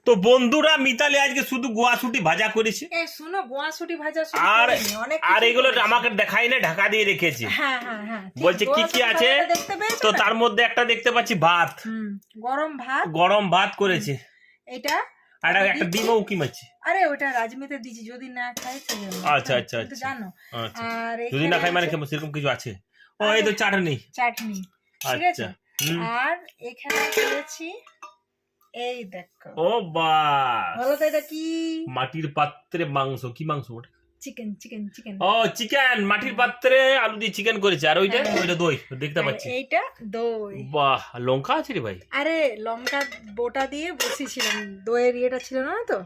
তো বন্ধুরা মিতালি আজকে শুধু গোয়াশুটি ভাজা করেছে। এই শুনো, গোয়াশুটি ভাজা আর অনেক আর এগুলো আমাকে দেখাই না, ঢাকা দিয়ে রেখেছে। হ্যাঁ হ্যাঁ হ্যাঁ, বলছে কি কি আছে, তো তার মধ্যে একটা দেখতে পাচ্ছি ভাত, গরম ভাত করেছে। এটা আর একটা ডিমও উকি মারছে। আরে ওটা রাজমিতে দিছি, যদি না খাই সেজন্য। আচ্ছা আচ্ছা আচ্ছা, জানো। আর যদি না খাই মানে সেরকম কিছু আছে। ও এই তো চাটনি ঠিক আছে। আর এখানে করেছি, এই দেখো। ও বাহ, বলো তো এটা কি? মাটির পাত্রে মাংস। কি মাংস ওটা? Chicken chicken chicken. ও চিকেন, মাটির পাত্রে আলু দিয়ে চিকেন করেছে। আর ওইটা ওইটা দই দেখতে পাচ্ছি। এইটা দই। বাহ, লঙ্কা আছে রে ভাই। আরে লঙ্কা বোটা দিয়ে বসিয়েছিলাম, দইয়ের ইয়েটা ছিল না তো।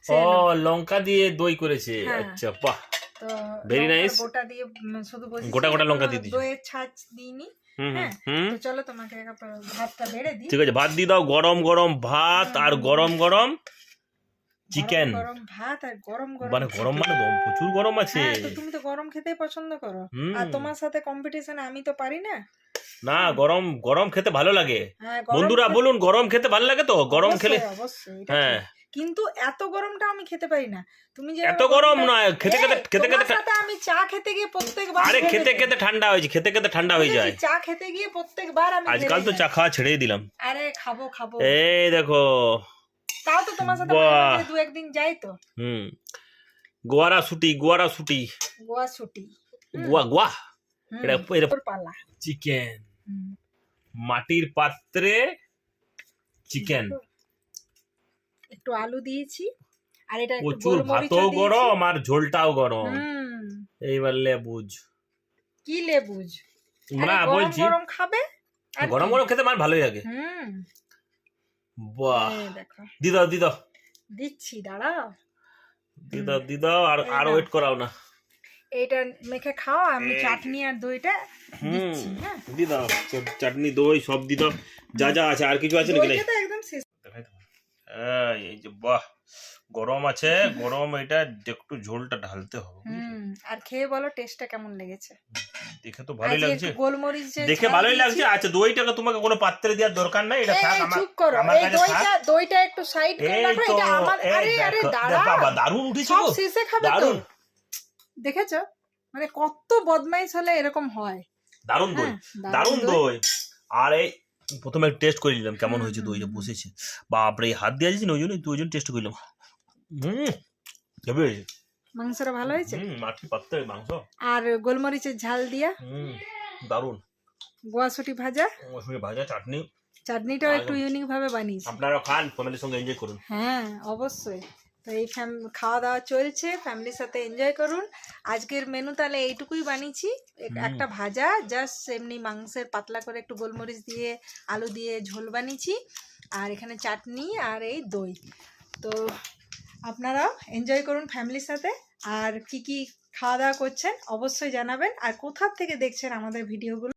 ও লঙ্কা দিয়ে দই করেছে। আচ্ছা বাহ, তো ভেরি নাইস। গোটা দিয়ে শুধু বসিয়েছি, গোটা গোটা লঙ্কা দিয়ে দিয়েছি, দইয়ের ছাঁচ দিইনি। হ্যাঁ, তো চলো তোমাকে ভাতটা বেড়ে দিই। ঠিক আছে, ভাত দিয়ে দাও। গরম গরম ভাত আর গরম গরম চিকেন। গরম ভাত আর গরম গরম, মানে গরম মানে প্রচুর গরম আছে। তো তুমি তো গরম খেতেই পছন্দ করো, আর তোমার সাথে কম্পিটিশনে আমি তো পারি না। না, গরম গরম খেতে ভালো লাগে। হ্যাঁ, বন্ধুরা বলুন, গরম খেতে ভালো লাগে তো? গরম খেলে অবশ্যই। হ্যাঁ, কিন্তু এত গরমটা আমি খেতে পারি না। তুমি যে এত গরম নয়, খেতে খেতে খেতে খেতে সাথে আমি চা খেতে গিয়ে প্রত্যেকবার, আরে খেতে খেতে ঠান্ডা হয়েছে, খেতে খেতে ঠান্ডা হয়ে যায়। চা খেতে গিয়ে প্রত্যেকবার আমি আজকাল তো চা খাওয়া ছেড়েই দিলাম। আরে খাবো খাবো, এই দেখো। তাও তো তোমার সাথে দু একদিন যাই তো। গোয়ারা ছুটি গোয়া গোয়া এটা পালা চিকেন, মাটির পাত্রে চিকেন, একটু আলু দিয়েছি, আর এটা প্রচুর ভাতও গরম আর ঝোলটাও গরম। এইবার লেবুজ। কি লেবুজ? না বলছি গরম খাবে, গরম গরম খেতে আমার ভালোই লাগে। বাহ, দিদাও দিচ্ছি, দাঁড়াও, দিদাও। আর ওয়েট করাও না, এটা মেখে খাও। আমি চাটনি আর দইটা দিচ্ছি। হ্যাঁ, দিদাও, চাটনি দই সব দিদাও, যা যা আছে। আর কিছু আছে নাকি? দইটা তো একদম শেষ। এই যে বাহ, গরম আছে, গরম। এটা একটু ঝোলটা ঢালতে হবে। আর খেয়ে বলো টেস্টটা কেমন লেগেছে। দেখে তো ভালোই লাগছে, গোলমরিচ দেখে ভালোই লাগছে। আচ্ছা, দইটাকে তোমাকে কোনো পাত্রে দেওয়ার দরকার নাই, এটা থাক আমার কাছে থাক। দইটা একটু সাইড করে রাখো। এটা আমার, আরে দাঁড়া, বাবা দারুণ উঠেছে সব গো, শেষে খাবে তো। দারুণ। দেখেছো মানে কত বদমাইশ হলে এরকম হয়। দারুণ দই, দারুণ দই। আর এই প্রথমে টেস্ট করে নিলাম কেমন হয়েছে দইটা, বসেছে। বাপরে, হাত দিয়ে দিয়েছি না, ওই জন্য টেস্ট করলাম। মাংসটা ভালো হয়েছে, মাটির পাত্রে মাংস আর গোলমরিচের ঝাল দিয়া দারুণ। গোয়াশুটি ভাজা, চাটনিটাও একটু ইউনিক ভাবে বানিয়েছি। আপনারা খান, ফ্যামিলির সঙ্গে এনজয় করুন। হ্যাঁ অবশ্যই। তো এই খাওয়া দাওয়া চলছে, ফ্যামিলির সাথে এনজয় করুন। আজকের মেনু তাহলে এইটুকুই বানিয়েছি, একটা ভাজা, জাস্ট এমনি মাংসের পাতলা করে একটু গোলমরিচ দিয়ে আলু দিয়ে ঝোল বানিয়েছি, আর এখানে চাটনি আর এই দই। তো আপনারাও এনজয় করুন ফ্যামিলির সাথে। আর কি কি খাওয়া দাওয়া করছেন অবশ্যই জানাবেন, আর কোথা থেকে দেখছেন আমাদের ভিডিওগুলো।